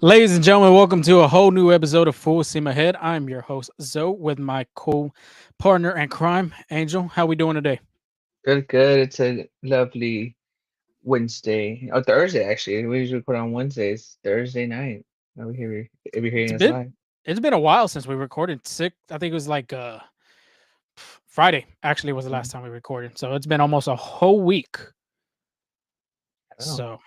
Ladies and gentlemen, welcome to a whole new episode of Full Steam Ahead. I'm your host, Zoe, with my co-partner and crime, Angel. How we doing today? Good, good. It's a lovely Wednesday. Oh, Thursday actually. We usually record on Wednesdays. Thursday night. Are we here? If you're It's hearing us been live. it's been a while since we recorded. I think it was like Friday. Actually, was the last Mhm. time we recorded. So it's been almost a whole week. Oh, So,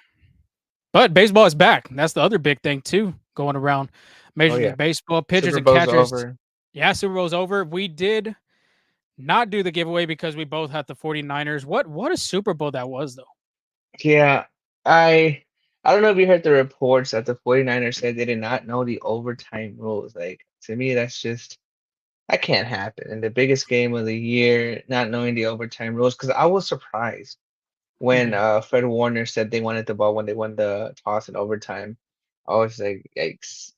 but baseball is back. That's the other big thing too, going around oh Major yeah. League Baseball. Pitchers Super and Bowl's catchers. over. Yeah, Super Bowl's over. We did not do the giveaway because we both had the 49ers. What a Super Bowl that was, though. Yeah, I I don't know if you heard the reports that the 49ers said they did not know the overtime rules. Like to me, that's just that can't happen. In the biggest game of the year, not knowing the overtime rules. Because I was surprised when Mhm. Fred Warner said they wanted the ball when they won the toss in overtime. I was like, yikes.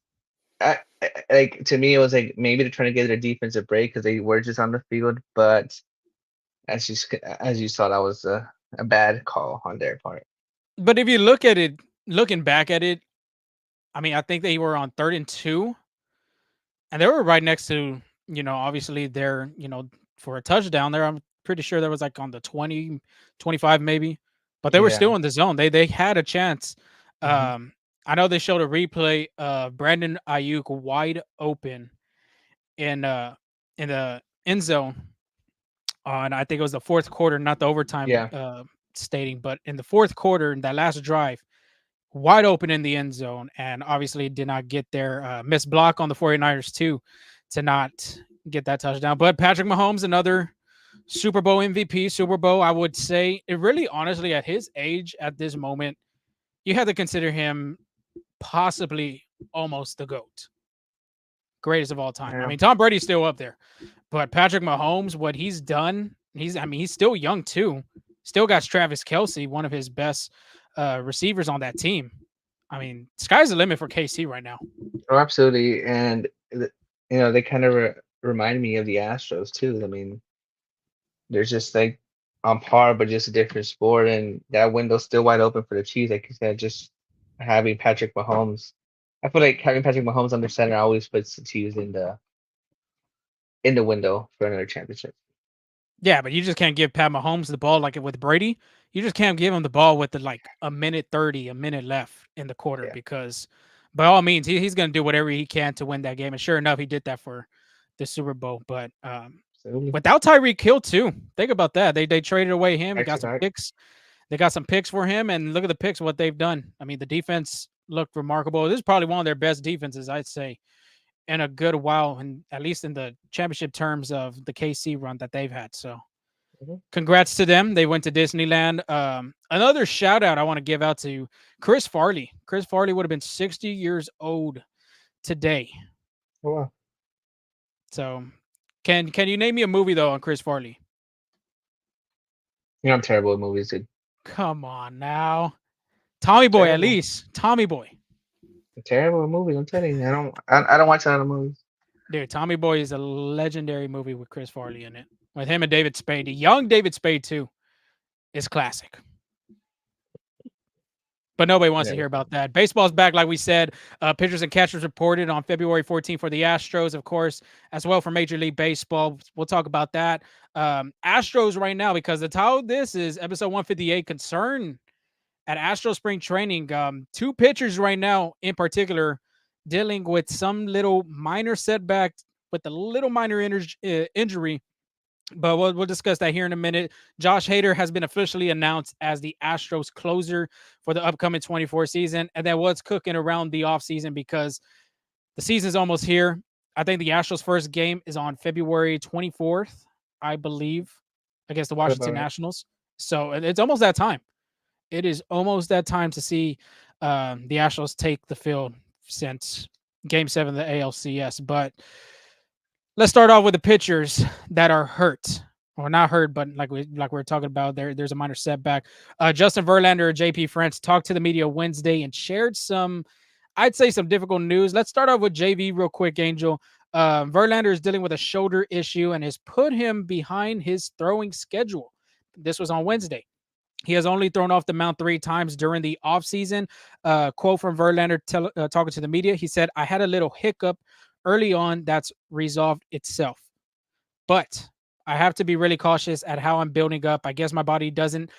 Like to me, it was like maybe they're trying to get their defense a break because they were just on the field. But as you saw, that was a bad call on their part. But if you look at it, looking back at it, I mean, I think they were on 3rd and 2, and they were right next to, obviously they're, for a touchdown there. I'm pretty sure that was like on the 20, 25 maybe, but they were Yeah. still in the zone. They had a chance. Hmm. Um, I know they showed a replay of Brandon Ayuk wide open in in the end zone on, I think it was the fourth quarter, not the overtime Yeah. stating, but in the fourth quarter in that last drive, wide open in the end zone, and obviously did not get there. Missed block on the 49ers too to not get that touchdown. But Patrick Mahomes, another Super Bowl MVP, Super Bowl, I would say, it really honestly at his age at this moment, you have to consider him possibly almost the GOAT, greatest of all time. I Yeah. mean, Tom Brady's still up there, but Patrick Mahomes, what he's done, he's still young too. Still got Travis Kelsey, one of his best receivers on that team. I mean, sky's the limit for KC right now. Oh, absolutely. And they kind of remind me of the Astros too. I mean, they're just like on par, but just a different sport. And that window's still wide open for the Chiefs. Like you said, just having Patrick Mahomes. I feel like having Patrick Mahomes under center always puts the Chiefs in the window for another championship. Yeah, but you just can't give Pat Mahomes the ball like with Brady. You just can't give him the ball with the like a minute 30, a minute left in the quarter Yeah, because by all means he's going to do whatever he can to win that game. And sure enough, he did that for the Super Bowl. But absolutely. without Tyreek Hill too, think about that. They traded away him. He got Actually, some back. picks. They got some picks for him, and look at the picks. What they've done. I mean, the defense looked remarkable. This is probably one of their best defenses, I'd say, in a good while, and at least in the championship terms of the KC run that they've had. So Mhm. congrats to them. They went to Disneyland. Another shout out I want to give out to Chris Farley. Chris Farley would have been 60 years old today. Oh wow. So can you name me a movie though on Chris Farley? I'm terrible at movies, dude. Come on now. Tommy Boy, at Terrible. least. Tommy Boy. I'm terrible at movies. I'm telling you, I don't watch a lot of movies. Dude, Tommy Boy is a legendary movie with Chris Farley in it. With him and David Spade. The young David Spade too is classic. But nobody I wants to never hear saw it. about that. Baseball's back, like we said. Pitchers and catchers reported on February 14th for the Astros, of course, as well for Major League Baseball. We'll talk about that. Astros right now, because the title of this is episode 158, concern at Astro spring training. Two pitchers right now, in particular, dealing with some little minor setback with a little minor injury, but we'll discuss that here in a minute. Josh Hader has been officially announced as the Astros closer for the upcoming 24 season. And then what's cooking around the offseason because the season's almost here. I think the Astros' first game is on February 24th, I believe, against the What about Washington right? Nationals. So it's almost that time. It is almost that time to see the Astros take the field since Game 7 of the ALCS. But let's start off with the pitchers that are hurt or not hurt, but like we're talking about, there's a minor setback. Justin Verlander and J.P. France talked to the media Wednesday and shared some, I'd say, some difficult news. Let's start off with JV real quick, Angel. Verlander is dealing with a shoulder issue and has put him behind his throwing schedule. This was on Wednesday. He has only thrown off the mound 3 times during the offseason. Quote from Verlander talking to the media. He said, I had a little hiccup early on that's resolved itself. But I have to be really cautious at how I'm building up. I guess my body doesn't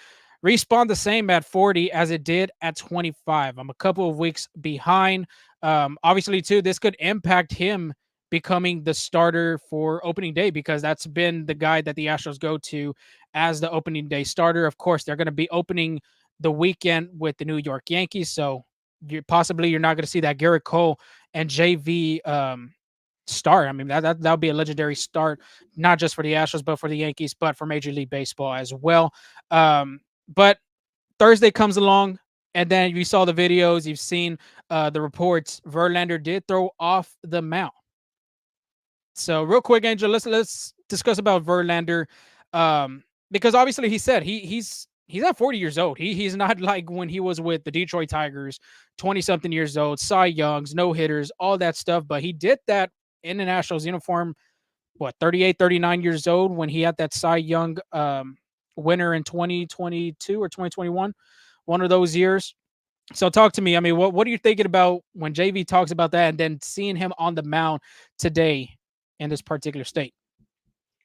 respond the same at 40 as it did at 25. I'm a couple of weeks behind. Obviously, too, this could impact him becoming the starter for opening day because that's been the guy that the Astros go to as the opening day starter. Of course, they're going to be opening the weekend with the New York Yankees. So you're not going to see that Garrett Cole and JV start. I mean, that would be a legendary start, not just for the Astros, but for the Yankees, but for Major League Baseball as well. But Thursday comes along, and then you saw the videos, you've seen the reports. Verlander did throw off the mound. So real quick, Angel, let's discuss about Verlander, because obviously he said he's not 40 years old. He's not like when he was with the Detroit Tigers, 20 something years old, Cy Youngs, no hitters, all that stuff. But he did that in the Nationals uniform. What, 38, 39 years old when he had that Cy Young winner in 2022 or 2021, one of those years. So talk to me. I mean, what are you thinking about when JV talks about that and then seeing him on the mound today in this particular state?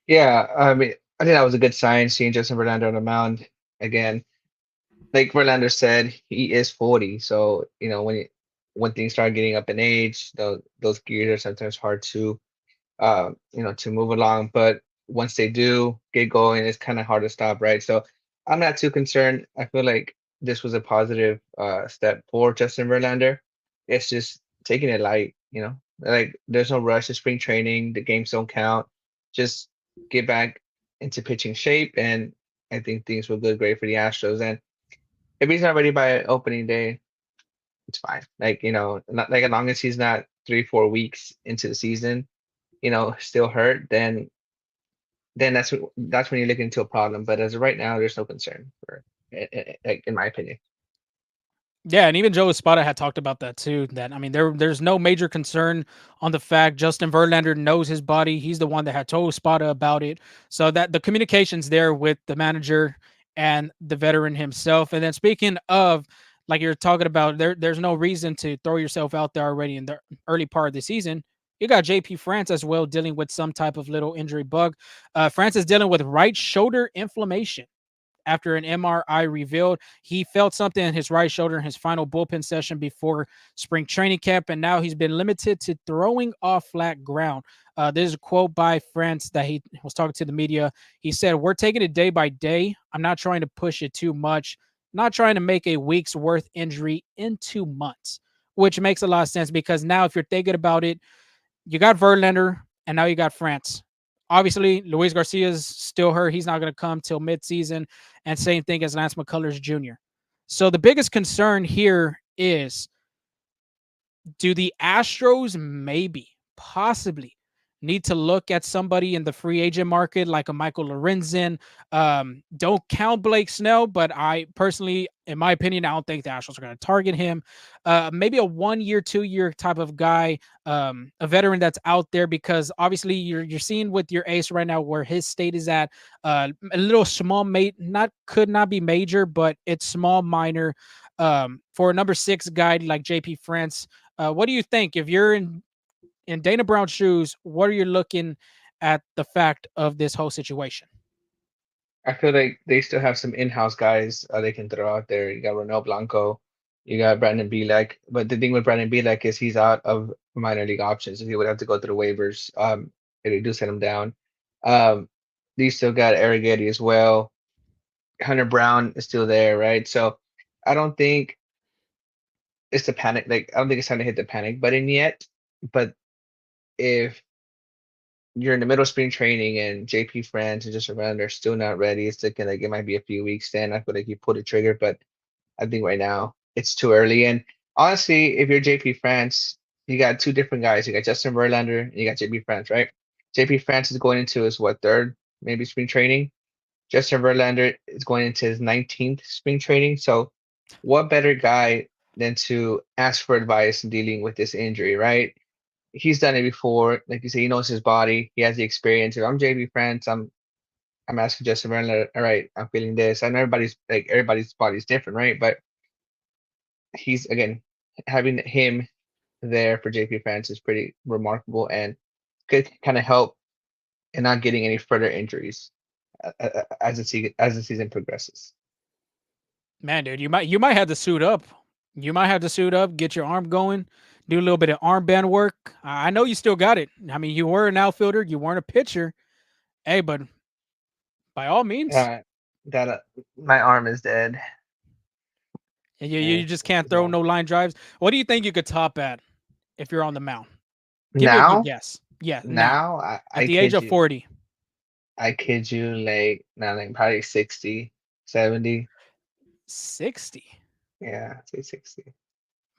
Yeah, I mean, I think that was a good sign seeing Justin Verlander on the mound again. Like Verlander said, he is 40, so when things start getting up in age, those gears are sometimes hard to move along. But once they do get going, it's kind of hard to stop, right? So I'm not too concerned. I feel like this was a positive step for Justin Verlander. It's just taking it light, like there's no rush to spring training. The games don't count. Just get back into pitching shape, and I think things will go great for the Astros. And if he's not ready by opening day, it's fine. Like, not like as long as he's not 3, 4 weeks into the season, still hurt, then that's when you look into a problem. But as of right now, there's no concern like in my opinion. Yeah, and even Joe Espada had talked about that too. That I mean, there's no major concern on the fact Justin Verlander knows his body. He's the one that had told Espada about it, so that the communications there with the manager and the veteran himself. And then speaking of, like you're talking about, there's no reason to throw yourself out there already in the early part of the season. You got J.P. France as well dealing with some type of little injury bug. France is dealing with right shoulder inflammation after an MRI revealed he felt something in his right shoulder in his final bullpen session before spring training camp, and now he's been limited to throwing off flat ground. This is a quote by France that he was talking to the media. He said, "We're taking it day by day. I'm not trying to push it too much, not trying to make a week's worth injury in 2 months," which makes a lot of sense because now if you're thinking about it, you got Verlander and now you got France. Obviously, Luis Garcia is still hurt. He's not going to come till midseason. And same thing as Lance McCullers Jr. So the biggest concern here is, do the Astros maybe, possibly, need to look at somebody in the free agent market like a Michael Lorenzen? Don't count Blake Snell, but I personally, in my opinion, I don't think the Astros are going to target him. Maybe a 1 year, 2 year type of guy, a veteran that's out there, because obviously you're seeing with your ace right now where his state is at. A little small, could not be major, but it's small, minor. For a number 6 guy like JP France, what do you think if you're in Dana Brown's shoes? What are you looking at the fact of this whole situation? I feel like they still have some in-house guys they can throw out there. You got Ronel Blanco, you got Brandon Belak, but the thing with Brandon Belak is he's out of minor league options, so he would have to go through the waivers if they do send him down. Um, they still got Eric Getty as well. Hunter Brown is still there, right? So I don't think it's the panic. Like I don't think it's time to hit the panic button yet. But if you're in the middle of spring training and JP France and just around they're still not ready, it's looking like it might be a few weeks. Then I feel like you pull the trigger, but I think right now it's too early. And honestly, if you're JP France, you got two different guys. You got Justin Verlander and you got JP France, right? JP France is going into his what, third maybe spring training. Justin Verlander is going into his 19th spring training. So what better guy than to ask for advice in dealing with this injury, right? He's done it before. Like you say, he knows his body. He has the experience. If I'm JB France, I'm asking Justin Verlander, all right, I'm feeling this. I know everybody's body's different, right? But he's again having him there for JP France is pretty remarkable and could kind of help in not getting any further injuries as the season progresses. Man, dude, you might have to suit up. You might have to suit up, get your arm going, do a little bit of armband work. I know you still got it. I mean, you were an outfielder, you weren't a pitcher. Hey, but by all means, Uh, that My arm is dead. you Yeah, just can't it's throw all. no line drives. What do you think you could top at if you're on the mound? Give me a good Now, guess. Yeah, now now at I the age kid of you, 40, I kid you, like not like probably 60, 70. 60. Yeah, I'd say 60.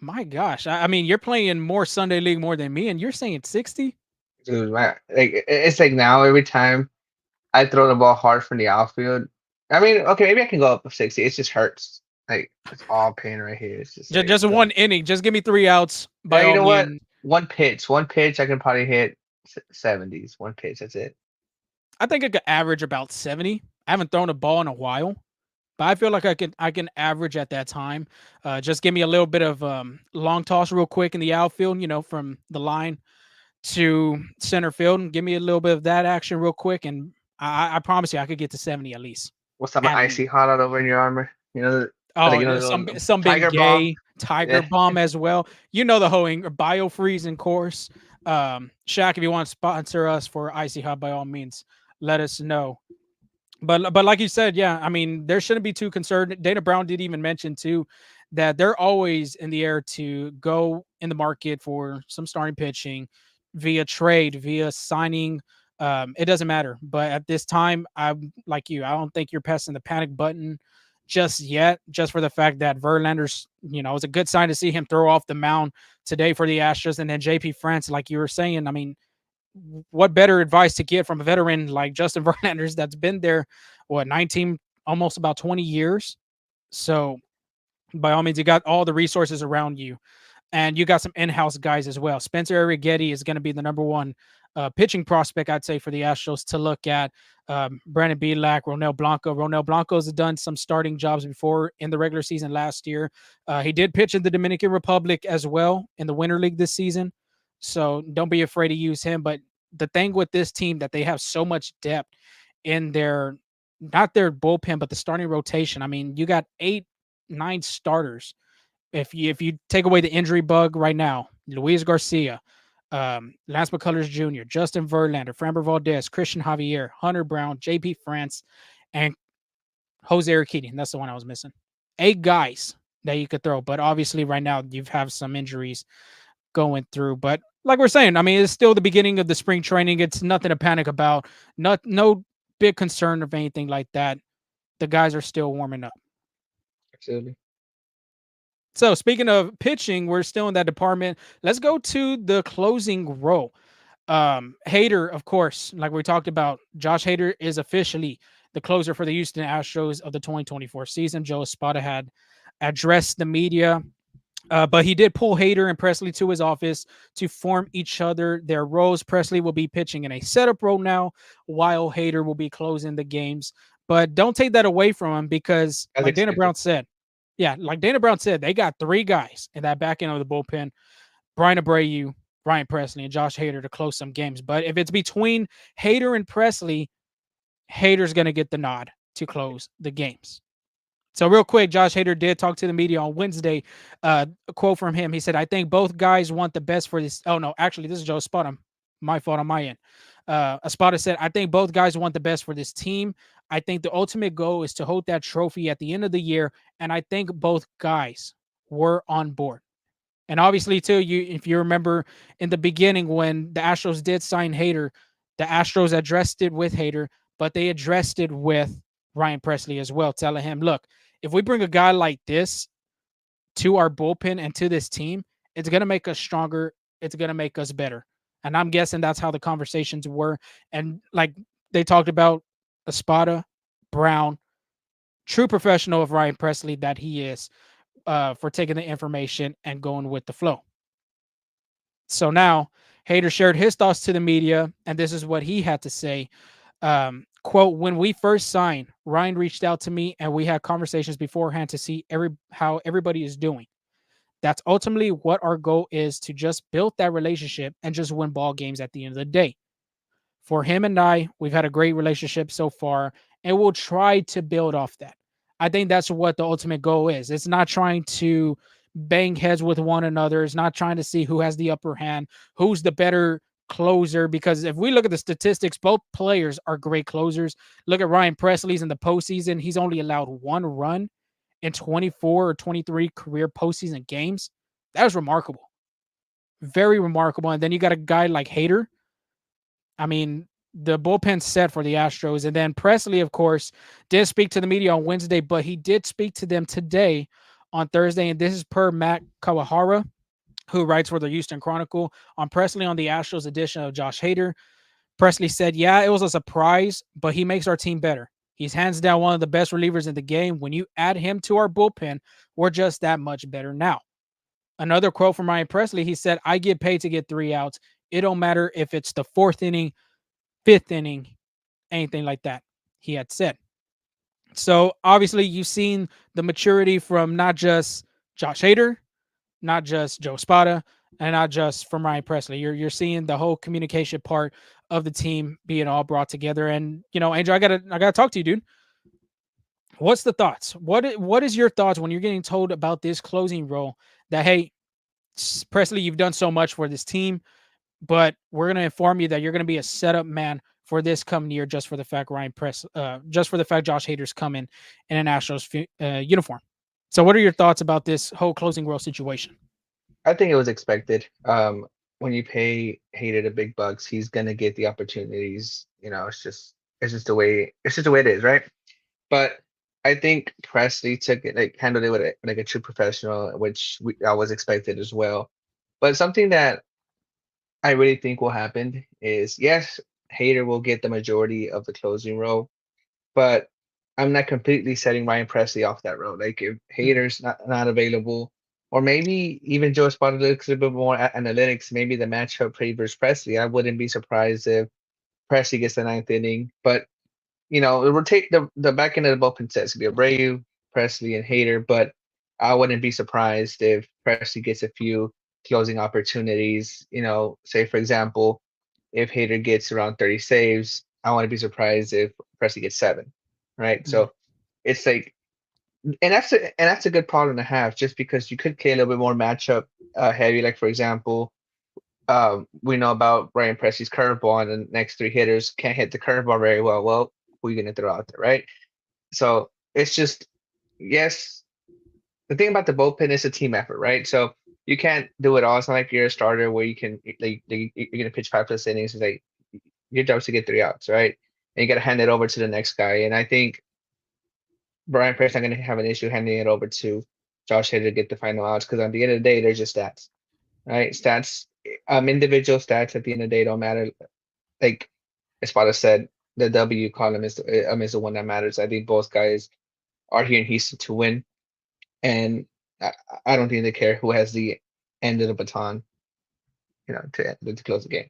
My gosh, I mean, you're playing more Sunday League more than me, and you're saying 60? Dude, it's like now every time I throw the ball hard from the outfield. I mean, okay, maybe I can go up to 60. It just hurts. Like it's all pain right here. It's just like Just one inning. Just give me 3 outs by yeah, you all know what? means. One pitch, I can probably hit 70s. One pitch, that's it. I think I could average about 70. I haven't thrown a ball in a while, but I feel like I can average at that time. Just give me a little bit of long toss real quick in the outfield, from the line to center field, and give me a little bit of that action real quick, and I promise you I could get to 70 at least. What's that? My At icy least. hot out over in your armor. Oh, The some been tiger bomb. gay, Tiger Yeah, Bomb as well. You know the whole bio freezing course. Shaq, if you want to sponsor us for Icy Hot, by all means, let us know. But like you said, yeah, I mean, there shouldn't be too concerned. Dana Brown did even mention too that they're always in the air to go in the market for some starting pitching via trade, via signing. It doesn't matter. But at this time, I'm like you. I don't think you're pressing the panic button just yet, just for the fact that Verlander's, it was a good sign to see him throw off the mound today for the Astros. And then JP France, like you were saying, I mean, what better advice to get from a veteran like Justin Verlander that's been there, 19, almost about 20 years. So by all means, you got all the resources around you, and you got some in-house guys as well. Spencer Arrighetti is going to be the number one pitching prospect, I'd say, for the Astros to look at. Brandon Belak, Ronel Blanco. Ronel Blanco's done some starting jobs before in the regular season last year. He did pitch in the Dominican Republic as well in the Winter League this season. So don't be afraid to use him. But the thing with this team that they have so much depth in their, not their bullpen, but the starting rotation. I mean, you got 8, 9 starters. If you take away the injury bug right now, Luis Garcia, Lance McCullers Jr., Justin Verlander, Framber Valdez, Christian Javier, Hunter Brown, J.P. France, and Jose Urquidy. That's the one I was missing. 8 guys that you could throw, but obviously right now you have some injuries going through. But like we're saying, I mean, it's still the beginning of the spring training. It's nothing to panic about. No big concern of anything like that. The guys are still warming up. absolutely. So speaking of pitching, we're still in that department. Let's go to the closing role. Hader, of course, like we talked about, Josh Hader is officially the closer for the Houston Astros of the 2024 season. Joe Espada had addressed the media, but he did pull Hader and Presley to his office to form each other their roles. Presley will be pitching in a setup role now, while Hader will be closing the games. But don't take that away from him because, As like Dana expected. Brown said, yeah, like Dana Brown said, they got 3 guys in that back end of the bullpen: Brian Abreu, Ryan Presley, and Josh Hader to close some games. But if it's between Hader and Presley, Hader's going to get the nod to close the games. So real quick, Josh Hader did talk to the media on Wednesday. A quote from him: he said, "I think both guys want the best for this." Oh no, actually, this is Joe Espada. My fault on my end. Espada said, "I think both guys want the best for this team. I think the ultimate goal is to hold that trophy at the end of the year, and I think both guys were on board." And obviously, too, if you remember in the beginning when the Astros did sign Hader, the Astros addressed it with Hader, but they addressed it with Ryan Presley as well, telling him, "Look, if we bring a guy like this to our bullpen and to this team, it's going to make us stronger. It's going to make us better." And I'm guessing that's how the conversations were. And like they talked about Espada, Brown, true professional of Ryan Presley that he is, for taking the information and going with the flow. So now Hader shared his thoughts to the media, and this is what he had to say. Quote, when we first signed, Ryan reached out to me and we had conversations beforehand to see how everybody is doing. That's ultimately what our goal is, to just build that relationship and just win ball games at the end of the day. For him and I, we've had a great relationship so far, and we'll try to build off that. I think that's what the ultimate goal is. It's not trying to bang heads with one another. It's not trying to see who has the upper hand, who's the better closer. Because if we look at the statistics, both players are great closers. Look at Ryan Presley's in the postseason. He's only allowed one run in 24 or 23 career postseason games. That was remarkable. Very remarkable. And then you got a guy like Hader. I mean, the bullpen set for the Astros. And then Presley, of course, did speak to the media on Wednesday, but he did speak to them today on Thursday. And this is per Matt Kawahara, who writes for the Houston Chronicle, on Presley on the Astros edition of Josh Hader. Presley said, yeah, it was a surprise, but he makes our team better. He's hands down one of the best relievers in the game. When you add him to our bullpen, we're just that much better now. Another quote from Ryan Presley, he said, I get paid to get 3 outs. It don't matter if it's the fourth inning, fifth inning, anything like that, he had said. So obviously, you've seen the maturity from not just Josh Hader, not just Joe Espada, and not just from Ryan Presley. You're seeing the whole communication part of the team being all brought together. And Angel, I gotta talk to you, dude. What's the thoughts? What is your thoughts when you're getting told about this closing role that, hey, Presley, you've done so much for this team, but we're going to inform you that you're going to be a setup man for this coming year, just for the fact just for the fact Josh Hader's coming in an Astros uniform. So, what are your thoughts about this whole closing role situation? I think it was expected. When you pay Hater the big bucks, he's gonna get the opportunities. It's just the way it is, right? But I think Presley took it, like, handled it with like a true professional, which I was expected as well. But something that I really think will happen is, yes, Hater will get the majority of the closing role, but I'm not completely setting Ryan Presley off that road. Like, if Mhm. Hater's not available, or maybe even Joe Espada looks a bit more analytics, maybe the matchup favors Presley. I wouldn't be surprised if Presley gets the ninth inning. But it will take the back end of the bullpen sets to be Abreu, Presley, and Hater. But I wouldn't be surprised if Presley gets a few closing opportunities. Say for example, if Hater gets around 30 saves, I wouldn't be surprised if Presley gets seven, right? Mhm. So it's like, and that's a good problem to have, just because you could play a little bit more matchup heavy. Like, for example, we know about Ryan Presley's curveball, and the next three hitters can't hit the curveball very well. Well, who are you gonna throw out there, right? So it's just, yes, the thing about the bullpen is a team effort, right? So you can't do it all. It's not like you're a starter where you can, like, you're gonna pitch 5+ innings. It's like your job is to get 3 outs, right? And you got to hand it over to the next guy. And I think Brian Price not going to have an issue handing it over to Josh Hader to get the final outs, because at the end of the day, they're just stats, right? Stats, individual stats at the end of the day don't matter. Like Espada said, the W column is the one that matters. I think both guys are here in Houston to win, and I, I don't think they care who has the end of the baton, to close the game.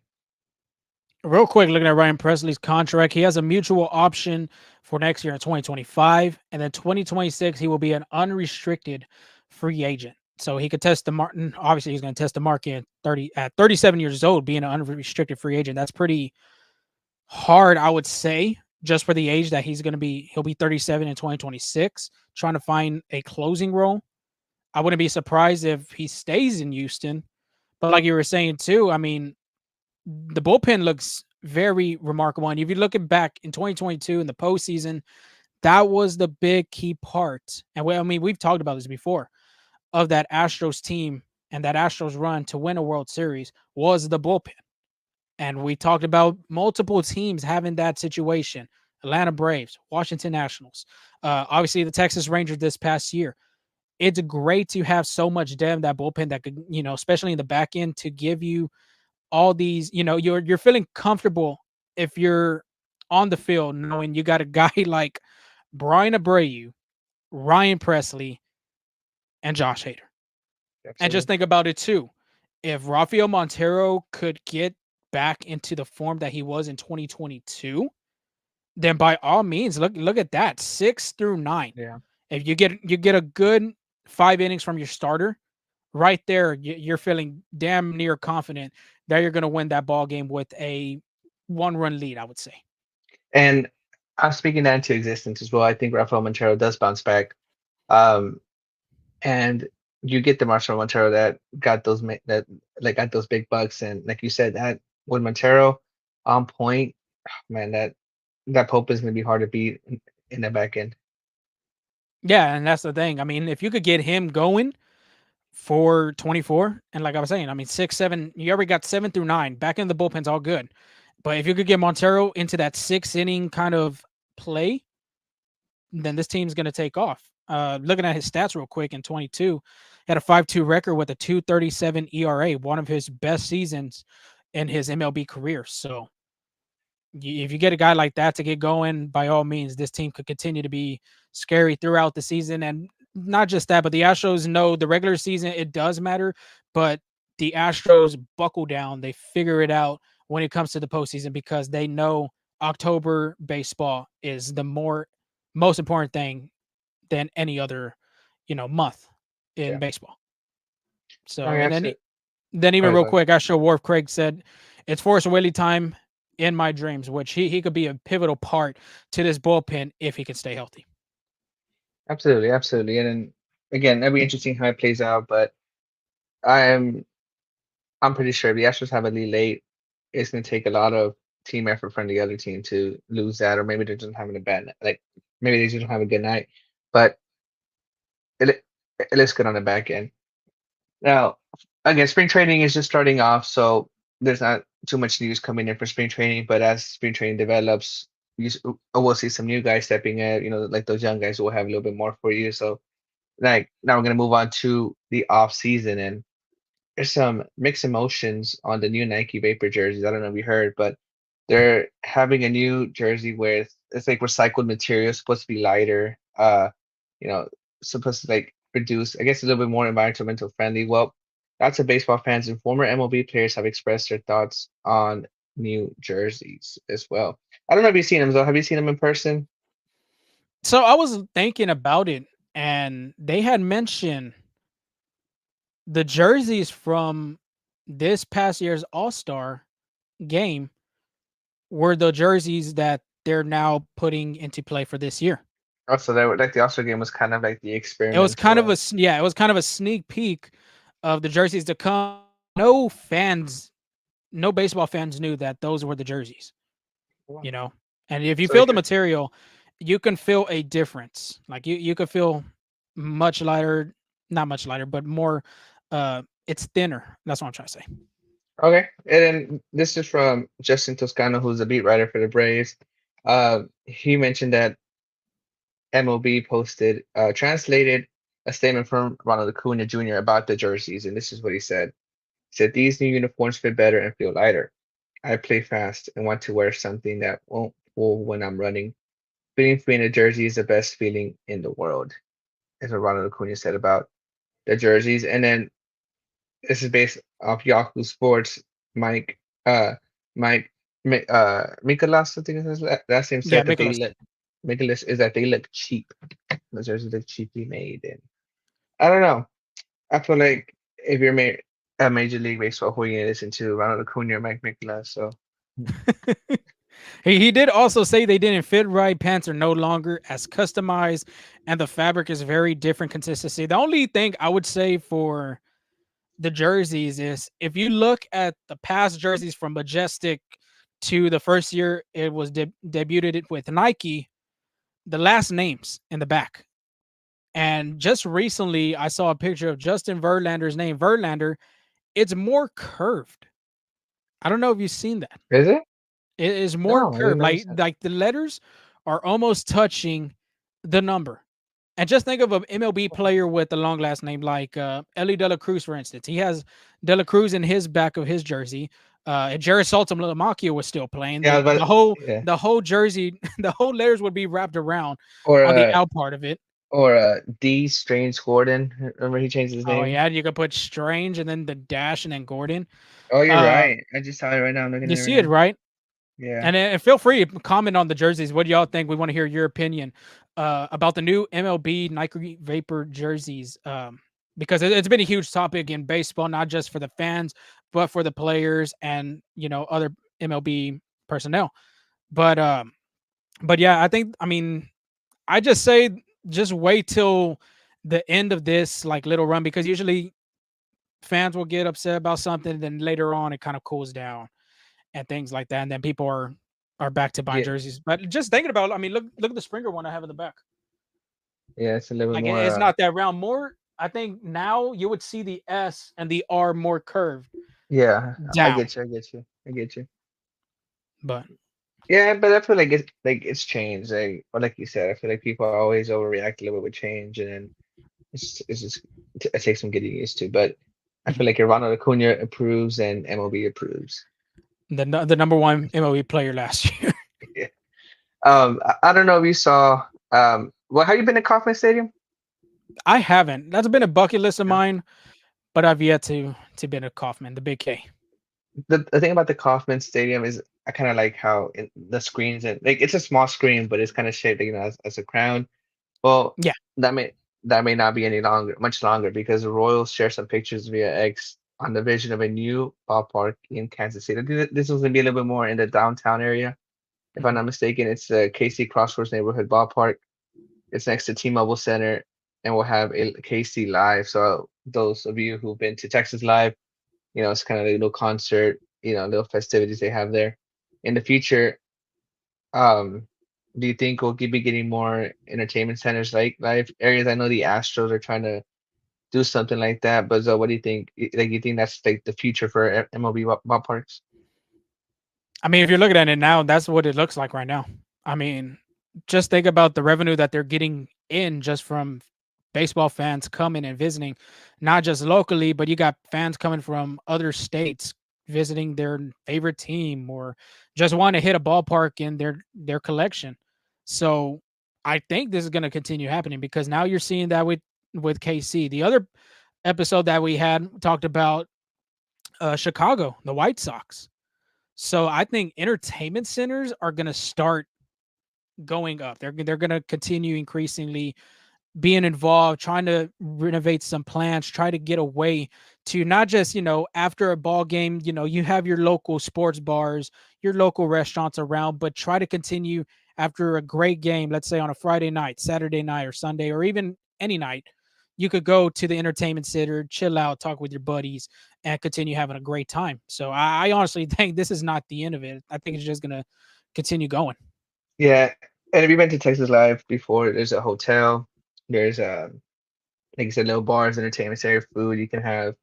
Real quick, looking at Ryan Presley's contract, he has a mutual option for next year in 2025, and then 2026 he will be an unrestricted free agent. So he could test the Martin. Obviously, he's going to test the market at 37 years old, being an unrestricted free agent. That's pretty hard, I would say, just for the age that he's going to be. He'll be 37 in 2026, trying to find a closing role. I wouldn't be surprised if he stays in Houston. But like you were saying too, I mean, the bullpen looks very remarkable. And if you look at back in 2022 in the postseason, that was the big key part. And I mean, we've talked about this before, of that Astros team and that Astros run to win a World Series was the bullpen. And we talked about multiple teams having that situation: Atlanta Braves, Washington Nationals, obviously the Texas Rangers this past year. It's great to have so much depth in that bullpen that could, especially in the back end, to give you all these, you're feeling comfortable if you're on the field knowing you got a guy like Brian Abreu, Ryan Presley, and Josh Hader. And just Absolutely. think about it too. If Rafael Montero could get back into the form that he was in 2022, then by all means, look at that 6 through 9. Yeah. If you get a good 5 innings from your starter, right there, you're feeling damn near confident that you're going to win that ball game with a 1 run lead. I would say. And I'm speaking that into existence as well. I think Rafael Montero does bounce back. Um, and you get the Marcelo Montero that got those that like got those big bucks, and like you said, that with Montero on point, man, that Pope is gonna be hard to beat in the back end. Yeah, and that's the thing. I mean, if you could get him going for 24, and like I was saying, I mean 6, 7. You already got 7 through 9. Back in the bullpen's all good, but if you could get Montero into that 6 inning kind of play, then this team's going to take off. Looking at his stats real quick in 22, he had a 5.2 record with a 2.37 ERA, one of his best seasons in his MLB career. So if you get a guy like that to get going, by all means, this team could continue to be scary throughout the season. And not just that, but the Astros know the regular season, it does matter, but the Astros buckle down. They figure it out when it comes to the postseason because they know October baseball is the most important thing than any other, month in Yeah. baseball. I So, mean, and absolutely. then All even right, real go ahead. quick, Astro Wharf Craig said, "It's Forrest Willie time in my dreams," which he could be a pivotal part to this bullpen if he can stay healthy. Absolutely, absolutely. And then again, it'll be interesting how it plays out, but I'm I'm pretty sure if the Astros have a lead late, it's gonna take a lot of team effort from the other team to lose that, or maybe they're just having a bad night. Like maybe they just don't have a good night. But it looks good on the back end. Now, again, spring training is just starting off, so there's not too much news coming in for spring training. But as spring training develops, we'll see some new guys stepping in. Like those young guys will have a little bit more for you. So, like now we're gonna move on to the off season, and there's some mixed emotions on the new Nike Vapor jerseys. I don't know if you heard, but they're having a new jersey where it's like recycled material, supposed to be lighter. You know, supposed to like produce, I guess, a little bit more environmental friendly. Well, lots of baseball fans and former MLB players have expressed their thoughts on new jerseys as well. I don't know if you've seen them, though. Have you seen them in person? So I was thinking about it, and they had mentioned the jerseys from this past year's All Star game were the jerseys that they're now putting into play for this year. Also, that like the All-Star game was kind of like the It was kind of experimental. it was kind of a sneak peek of the jerseys to come. No fans, no baseball fans knew that those were the jerseys, you know. And if you So they feel the could. material, you can feel a difference. Like you could feel much lighter, not much lighter, but more it's thinner. That's what I'm trying to say. Okay, and then this is from Justin Toscano, who's a beat writer for the Braves. He mentioned that MLB posted, translated a statement from Ronald Acuna Jr. about the jerseys, and this is what he said. He said, "These new uniforms fit better and feel lighter. I play fast and want to wear something that won't pull when I'm running. Feeling free in a jersey is the best feeling in the world," is what Ronald Acuna said about the jerseys. And then this is based off Yahoo Sports. Mike, uh, Mike, Mikolas, I think is his last name, Yeah, said that they Nicholas. look. Mikolas is that they look cheap. The jerseys look cheaply made, and I don't know. I feel like if you're a Major League Baseball, who are you gonna listen to? Ronald Acuna or Mike Mikolas? So He did also say they didn't fit right. Pants are no longer as customized, and the fabric is very different consistency. The only thing I would say for the jerseys is if you look at the past jerseys from Majestic to the first year it was debuted it with Nike, the last names in the back. And just recently, I saw a picture of Justin Verlander's name, Verlander. It's more curved. I don't know if you've seen that. is it? It is more No, I didn't curved, notice that. like the letters are almost touching the number. And just think of an MLB player with a long last name like Ellie De La Cruz, for instance. He has De La Cruz in his back of his jersey. And Jared Saltalamacchia was still playing. Yeah, The but whole yeah, the whole jersey, the whole letters would be wrapped around or on the uh, out part of it. D Strange Gordon. Remember he changed his Oh name? yeah, you could put Strange and then the dash and then Gordon. Oh, you're Uh, right. I just saw it right now. I'm looking you at it right see it now. right? Yeah. And feel free to comment on the jerseys. What do y'all think? We want to hear your opinion about the new MLB Nike Vapor jerseys. Because it's been a huge topic in baseball, not just for the fans, but for the players and other MLB personnel. But yeah, I mean, I just say just wait till the end of this like little run because usually fans will get upset about something, then later on it kind of cools down and things like that, and then people are back to buying Yeah. jerseys. But just thinking about, I mean, look at the Springer one I have in the back. Yeah. It's a little bit Like more. it's not that round. More, I think now you would see the S and the R more curved Yeah. I down. get you. I get you. I get you. But Yeah, but I feel like it's changed. Like, or like you said, I feel like people always overreact a little bit with change, and then it's just it takes some getting used to. But I mhm, feel like if Ronald Acuna approves and MLB approves. the number one MLB player last year. Yeah. I don't know if you saw. Well, have you been to Kauffman Stadium? I haven't. That's been a bucket list of No. mine, but I've yet to been a Kaufman, the Big K. The thing about the Kauffman Stadium is I kind of like how the screens and like it's a small screen, but it's kind of shaped, as a crown. Well, Yeah. that may that may not be any longer, much longer, because the Royals share some pictures via X on the vision of a new ballpark in Kansas City. This was gonna be a little bit more in the downtown area, if I'm Mhm. not mistaken. It's the KC Crossroads Neighborhood Ballpark. It's next to T-Mobile Center, and we'll have a KC Live. So those of you who've been to Texas Live, it's kind of a little concert, little festivities they have there. In the future, um, do you think we'll be getting more entertainment centers like live areas? I know the Astros are trying to do something like that, but what do you think? Like, you think that's like the future for MLB ballparks? I mean, if you're looking at it now, that's what it looks like right now. I mean, just think about the revenue that they're getting in just from baseball fans coming and visiting, not just locally, but you got fans coming from other states visiting their favorite team or just want to hit a ballpark in their collection. So I think this is going to continue happening because now you're seeing that with KC. The other episode that we had talked about Chicago, the White Sox. So I think entertainment centers are going to start going up. They're going to continue increasingly being involved, trying to renovate some plants, try to get away to not just, after a ball game, you have your local sports bars, your local restaurants around, but try to continue after a great game, let's say on a Friday night, Saturday night, or Sunday, or even any night. You could go to the entertainment center, chill out, talk with your buddies, and continue having a great time. So I honestly think this is not the end of it. I think it's just gonna continue going. Yeah, and if you've been to Texas Live before, there's a hotel, there's like you said, little bars, entertainment center, food you can have.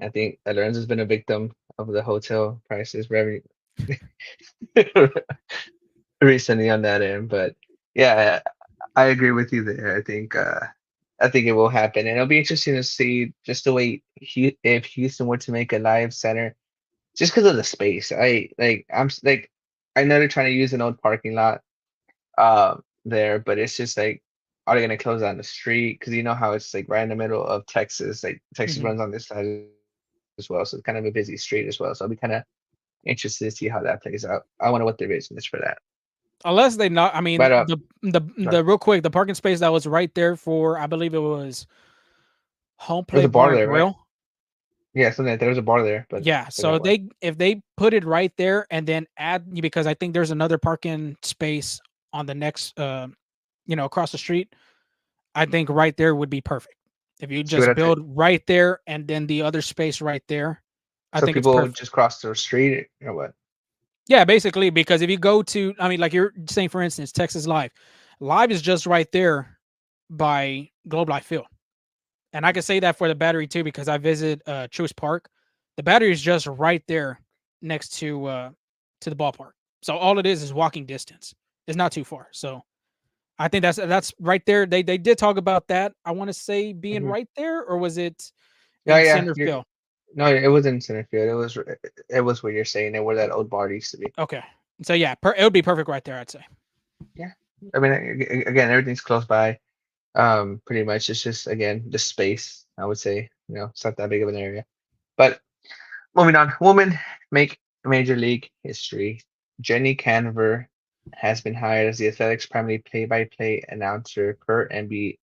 I think Lorenzo's been a victim of the hotel prices very recently on that end, but yeah, I agree with you there. I think it will happen, and it'll be interesting to see just the way if Houston were to make a live center, just because of the space. I know they're trying to use an old parking lot there, but it's just like, are they gonna close down the street? Because you know how it's like right in the middle of Texas. Like Texas Mhm. runs on this side as well, so it's kind of a busy street as well. So I'll be kind of interested to see how that plays out. I wonder what their vision is for that. Unless they not, I But mean, the real quick, the parking space that was right there for, I believe it was Home there's a Plate bar Bar and there, right? Grill. Yeah, something like there was a bar there, but Yeah, I so forgot what. if they put it right there and then add because I think there's another parking space on the next across the street. I think right there would be perfect. If you So we just have to. build right there and then the other space right there, I So think it's people perfect. just cross the street or what? Yeah, basically because if you go to, I mean, like you're saying, for instance, Texas Live, Live is just right there by Globe Life Field. And I can say that for the Battery too because I visit Truist Park. The Battery is just right there next to the ballpark. So all it is walking distance. It's not too far. So I think that's right there. They did talk about that. I want to say being Hmm. right there, or was it Yeah, in yeah. center field? No, it was in center field. It was where you're saying it, where that old bar used to be. Okay. So yeah, it would be perfect right there, I'd say. Yeah. I mean, again, everything's close by. Pretty much. It's just again the space. I would say, it's not that big of an area. But moving on, women make major league history. Jenny Canver has been hired as the Athletics' primary play-by-play announcer per NBC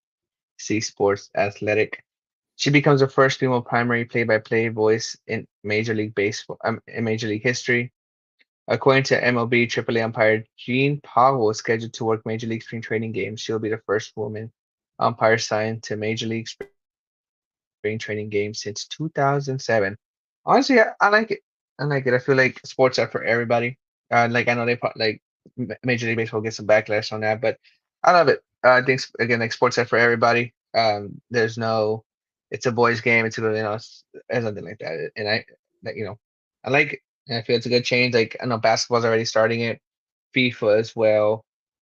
Sports Athletic. She becomes the first female primary play-by-play voice in Major League Baseball, in Major League history. According to MLB AAA umpire Jean Powell is scheduled to work Major League spring training games. She'll be the first woman umpire signed to Major League spring training games since 2007. Honestly, I like it. I like it. I feel like sports are for everybody. Like I know Major League Baseball gets some backlash on that, but I love it. I think again, like sports are for everybody. There's no, it's a boys' game. It's a it's something like that, and like, I like it. And I feel it's a good change. Like I know basketball's already starting it, FIFA as well,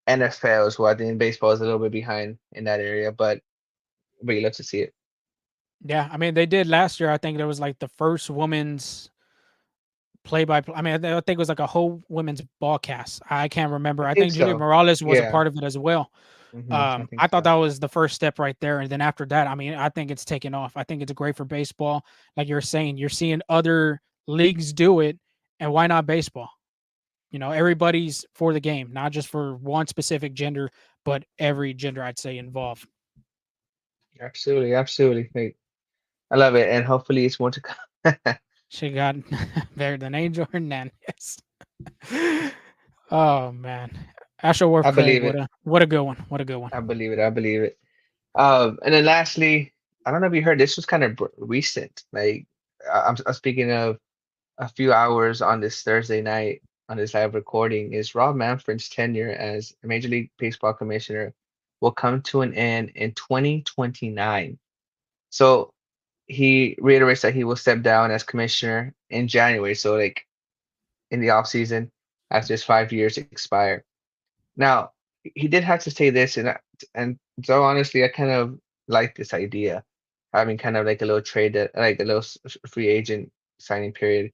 NFL as well. I think baseball is a little bit behind in that area, but you love to see it. Yeah, I mean, they did last year. I think there was like the first women's play by play. I mean, I think it was like a whole women's ball cast. I can't remember. I I think think Julia so. Morales was a Yeah. part of it as well. I think I thought so. that was the first step right there. And then after that, I mean, I think it's taken off. I think it's great for baseball. Like you're saying, you're seeing other leagues do it. And why not baseball? Everybody's for the game, not just for one specific gender, but every gender, I'd say, involved. Absolutely, absolutely. Like, I love it, and hopefully it's more to come. She got better than Angel Hernandez. Oh man, Astro Worth I Craig, believe what it. a what a good one, what a good one. I believe it. I believe it. And then lastly, I don't know if you heard this was kind of recent. Like I'm speaking of a few hours on this Thursday night on this live recording is Rob Manfred's tenure as a Major League Baseball commissioner will come to an end in 2029. So he reiterates that he will step down as commissioner in January. So like in the off season after his 5 years expire. Now he did have to say this, and so honestly, I kind of like this idea, having kind of like a little trade that like a little free agent signing period.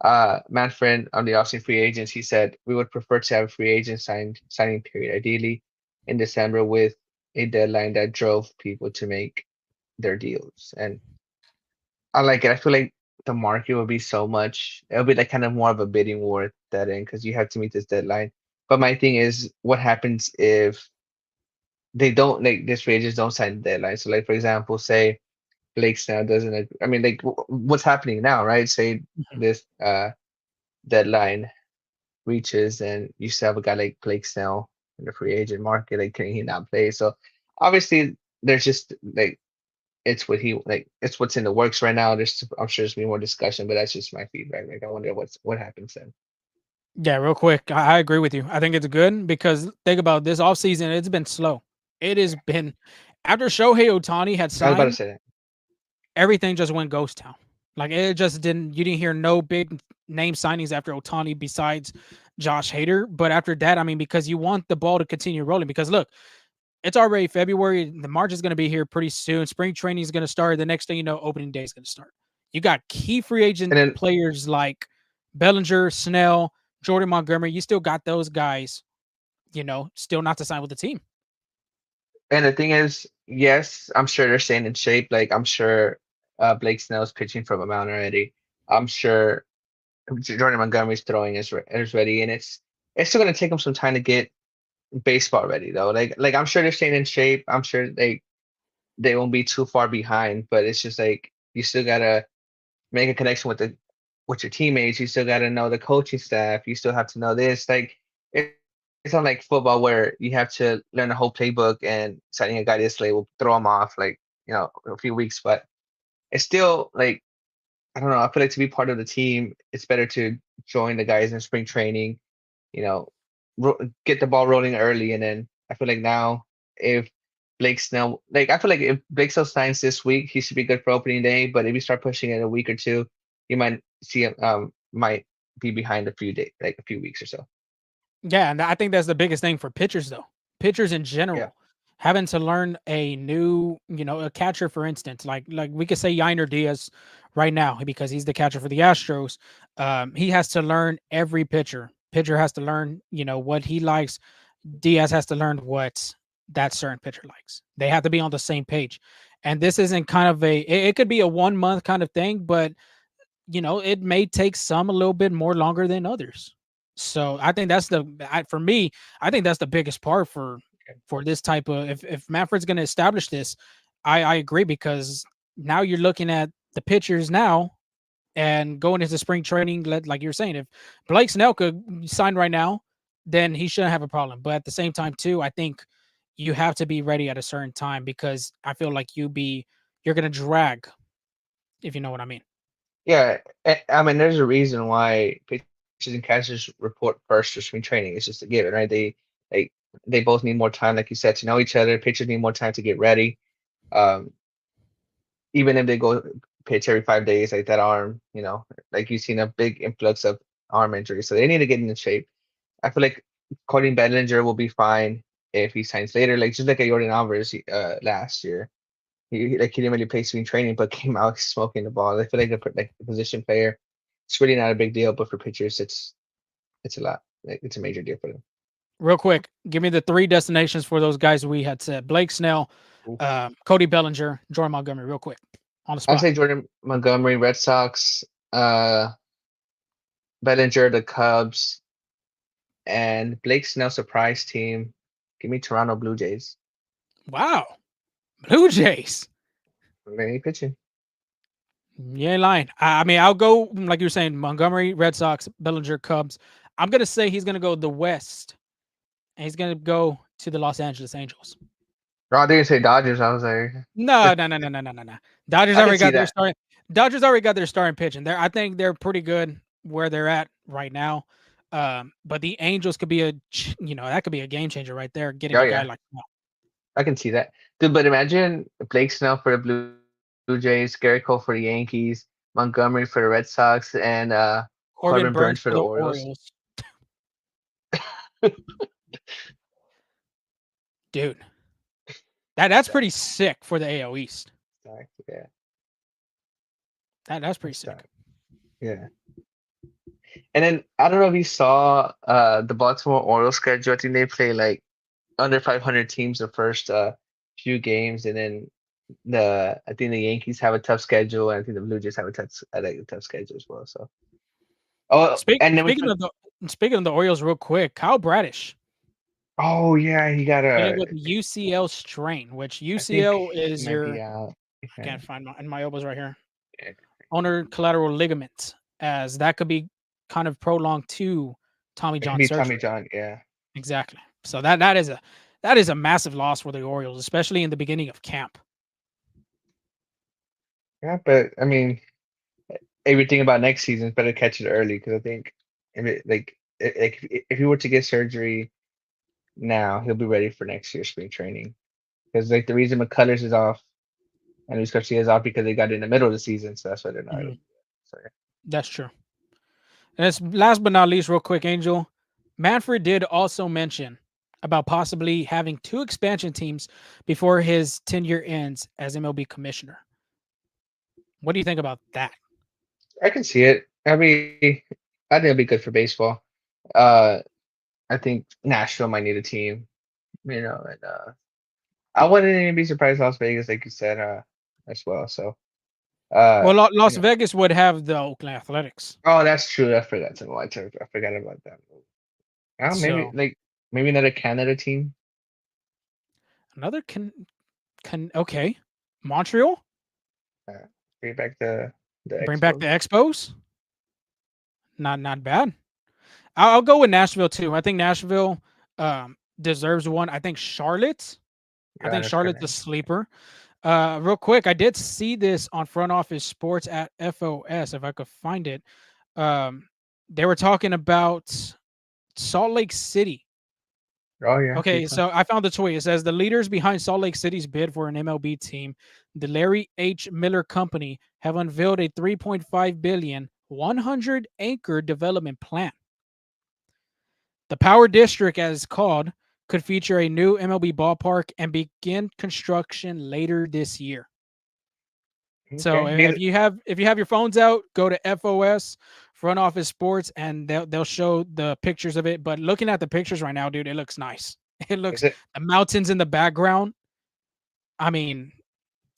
Manfred on the offseason free agents, he said we would prefer to have a free agent signing period, ideally in December with a deadline that drove people to make their deals. And I like it. I feel like the market will be so much. It'll be like kind of more of a bidding war at that end because you have to meet this deadline. But my thing is, what happens if they don't like this free agents don't sign the deadline? So, like for example, say Blake Snell doesn't. I mean, like what's happening now, right? Say Mhm. this deadline reaches, and you still have a guy like Blake Snell in the free agent market. Like, can he not play? So, obviously, there's just like it's what's in the works right now. I'm sure there's gonna be more discussion, but that's just my feedback. Like I wonder what happens then. Yeah, real quick, I agree with you. I think it's good because think about this offseason, it's been slow. It has been after Shohei Otani had I was about to signed, say that. everything just went ghost town. Like it just didn't. You didn't hear no big name signings after Otani besides Josh Hader. But after that, I mean, because you want the ball to continue rolling. Because look, it's already February. The March is going to be here pretty soon. Spring training is going to start. The next thing you know, opening day is going to start. You got key free And agent then players like Bellinger, Snell, Jordan Montgomery. You still got those guys, still not to sign with the team. and the thing is, yes, I'm sure they're staying in shape. Like I'm sure Blake Snell's pitching from a mound already. I'm sure Jordan Montgomery's throwing is ready, and it's still gonna take them some time to get baseball ready though. Like I'm sure they're staying in shape. I'm sure they won't be too far behind, but it's just like you still gotta make a connection with your teammates. You still gotta know the coaching staff. You still have to know this. Like it's not like football where you have to learn the whole playbook and signing a guy this late will throw him off like a few weeks. But it's still like I don't know. I feel like to be part of the team, it's better to join the guys in spring training. You know, get the ball rolling early, and then I feel like now if Blake Snell, like I feel like if Blake Snell signs this week, he should be good for opening day. But if you start pushing it a week or two, you might see him might be behind a few days, like a few weeks or so. Yeah, and I think that's the biggest thing for pitchers, though. Pitchers in Yeah, general having to learn a new, a catcher, for instance, like we could say Yiner Diaz right now because he's the catcher for the Astros. He has to learn every pitcher. Pitcher has to learn, what he likes. Diaz has to learn what that certain pitcher likes. They have to be on the same page. And this isn't kind of it could be a 1 month kind of thing, but it may take some a little bit more longer than others. So I think that's for me. I think that's the biggest part for this type of if Manfred's going to establish this, I agree because now you're looking at the pitchers now and going into spring training. Like you're saying, if Blake Snell could sign right now, then he shouldn't have a problem. But at the same time, too, I think you have to be ready at a certain time because I feel like you're going to drag if you know what I mean. Yeah, I mean, there's a reason why pitchers and catchers report first for spring training. It's just a given, right? They they both need more time, like you said, to know each other. Pitchers need more time to get ready. Um, Even if they go pitch every 5 days, like that arm, like you've seen a big influx of arm injuries, so they need to get in shape. I feel like Cody Bellinger will be fine if he signs later, like just like a Jordan Alvarez last year. He didn't really play swing training, but came out smoking the ball. I feel like a position player, it's really not a big deal, but for pitchers, it's a lot. Like it's a major deal for them. Real quick, give me the three destinations for those guys we had said: Blake Snell, Oof. Cody Bellinger, Jordan Montgomery. Real quick, on the I'd spot. say Jordan Montgomery, Red Sox, Bellinger, the Cubs, and Blake Snell surprise team. Give me Toronto Blue Jays. Wow, Blue Jays. Many pitching. You ain't lying. I mean, I'll go like you were saying: Montgomery, Red Sox, Bellinger, Cubs. I'm gonna say he's gonna go the West, and he's gonna go to the Los Angeles Angels. Oh, I didn't say Dodgers. I was like, No, no, no, no, no, no, no, no. Dodgers I can already see got their that. starting. Dodgers already got their starting pitching. I think they're pretty good where they're at right now. But the Angels could be that could be a game changer right there. Getting Oh a guy yeah, like I can see that. Dude, but imagine Blake Snell for the Blue Jays, Garrett Cole for the Yankees, Montgomery for the Red Sox, and Corbin Corbin Burns for Burns the for the Orioles. Orioles, dude. That's Stack, pretty sick for the AL East. stack, yeah, That's pretty sick. stack, yeah. And then I don't know if you saw the Baltimore Orioles schedule. I think they play like under 500 teams the first few games, and then I think the Yankees have a tough schedule, and I think the Blue Jays have like a tough schedule as well. So Speak, and then we speaking talk. of the speaking of the Orioles, real quick, Kyle Bradish Oh yeah, he got dealing a. with the UCL strain, which I think UCL he is might your be out. I Yeah, can't find my elbows right here. yeah. Ulnar collateral ligament, as that could be kind of prolonged to Tommy It could John be Tommy surgery. John. Yeah, Exactly. So that is a massive loss for the Orioles, especially in the beginning of camp. yeah. But I mean, everything about next season is better catch it early because I think if he were to get surgery now, he'll be ready for next year's spring training. Because like the reason McCullers is off and Luis Garcia is off because they got in the middle of the season, so that's why they're not. Mhm. So yeah. That's true. And it's last but not least, real quick, Angel. Manfred did also mention about possibly having two expansion teams before his tenure ends as MLB commissioner. What do you think about that? I can see it. I think it'll be good for baseball. Uh, I think Nashville might need a team, and I wouldn't even be surprised Las Vegas, like you said, as well. So, uh, Well, you Las know, Vegas would have the Oakland Athletics. oh, that's true. I forgot to watch. I forgot about that. Maybe So maybe another Canada team. another can okay. Montreal, Uh, Bring back the bring back Expos. the Expos. Not bad. I'll go with Nashville too. I think Nashville deserves one. I Yeah, think that's kind Charlotte's of a sleeper. Real quick, I did see this on Front Office Sports at FOS. If I could find it, um, they were talking about Salt Lake City. Oh yeah, Okay, Utah. so I found the tweet. It says the leaders behind Salt Lake City's bid for an MLB team, the Larry H. Miller Company, have unveiled a 3.5 billion 100-acre development plan. The Power District, as called, could feature a new MLB ballpark and begin construction later this year. So Okay. if you have your phones out, go to FOS Front Office Sports and they'll show the pictures of it. But looking at the pictures right now, dude, it looks nice. It looks Is it? the mountains in the background. I mean,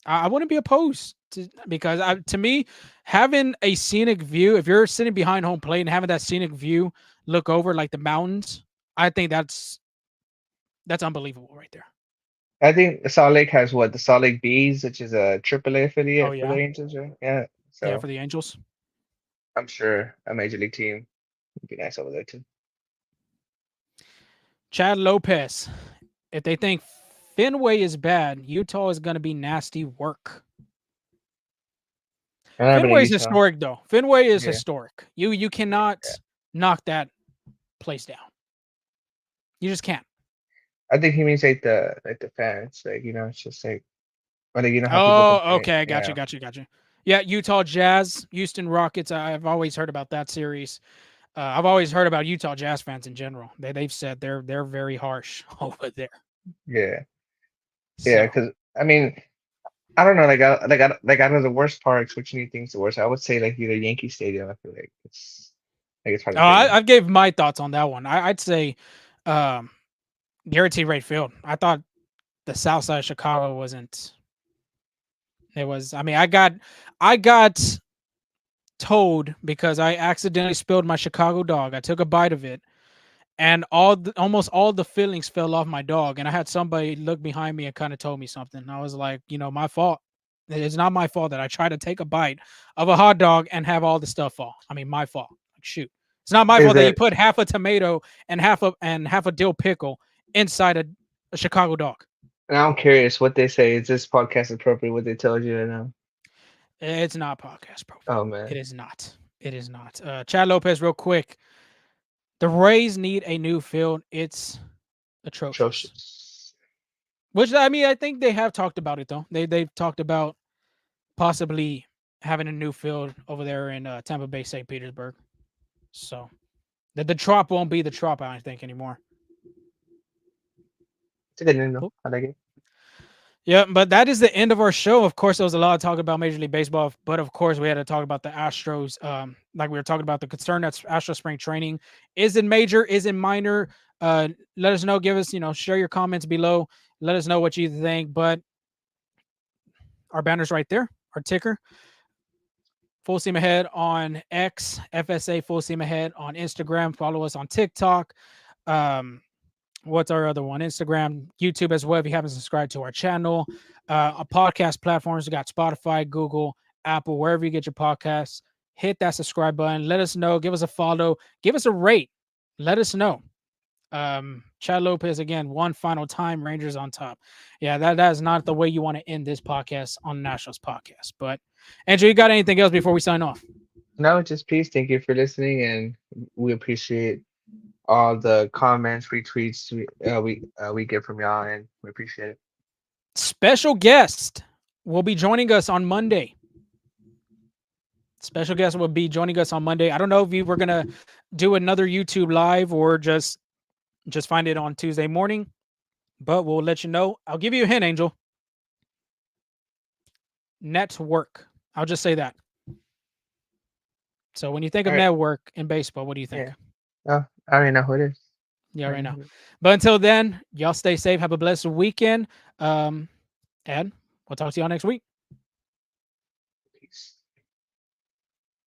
I wouldn't be opposed to because to me, having a scenic view, if you're sitting behind home plate and having that scenic view look over like the mountains, I think that's unbelievable right there. I think Salt Lake has what the Salt Lake Bees, which is a AAA Oh affiliate for the yeah, Angels, right? Yeah. yeah, So for the Angels. I'm sure a major league team would be nice over there too. Chad Lopez. If they think Fenway is bad, Utah is going to be nasty work. I don't Fenway believe is Utah. historic though. Fenway is Yeah. historic. You cannot knock that place down. You just can't. I think he means like the fans, like it's just like how people Oh, complain. okay. Yeah, Got you. Yeah, Utah Jazz, Houston Rockets. I've always heard about that series. I've always heard about Utah Jazz fans in general. They've said they're very harsh over there. yeah, yeah. So, Because I mean, I don't know, like out of the worst parks, which do you think's the worst? I would say like either Yankee Stadium. I feel like it's hard oh, to pick one. I've gave my thoughts on that one. I'd say um, guaranteed rate field. I thought the South Side of Chicago wasn't. It was. I mean, I got told because I accidentally spilled my Chicago dog. I took a bite of it, and almost all the fillings fell off my dog. And I had somebody look behind me and kind of told me something. I was like, my fault. It's not my fault that I tried to take a bite of a hot dog and have all the stuff fall. I mean, my fault. Like, shoot, it's not my Is fault that you it? put half a tomato and half a dill pickle inside a Chicago dog. Now I'm curious what they say. Is this podcast appropriate? What they told you right now? It's not podcast appropriate. Oh It man, is not. It is not. Chad Lopez, real quick. The Rays need a new field. It's atrocious. atrocious. Which I mean, I think they have talked about it though. They've talked about possibly having a new field over there in Tampa Bay, St. Petersburg. So the Trop won't be the Trop, I don't think anymore. It's a good name though. I like it. Yeah, but that is the end of our show. Of course, there was a lot of talk about Major League Baseball, but of course, we had to talk about the Astros. Like we were talking about the concern that's Astro spring training. Is it major? Is it minor? Let us know. Give us, share your comments below. Let us know what you think. But our banner's right there, our ticker. Full Steam Ahead on X, FSA Full Steam Ahead on Instagram. Follow us on TikTok. Um, what's our other one? Instagram, YouTube as well. If you haven't subscribed to our channel, our podcast platforms, we got Spotify, Google, Apple, wherever you get your podcasts. Hit that subscribe button. Let us know. Give us a follow. Give us a rate. Let us know. Chad Lopez again, one final time. Rangers on top. Yeah, that is not the way you want to end this podcast on Nationals podcast. But Andrew, you got anything else before we sign off? No, just peace. Thank you for listening, and we appreciate all the comments, retweets we get from y'all, and we appreciate it. Special guest will be joining us on Monday. Special guest will be joining us on Monday. I don't know if we were gonna do another YouTube live or just find it on Tuesday morning, but we'll let you know. I'll give you a hint, Angel. Network. I'll just say that. So when you think All of right. network in baseball, what do you think? Yeah. Oh, I already know who it is. Yeah, I right already know now. who it is. But until then, y'all stay safe. Have a blessed weekend. And we'll talk to y'all next week.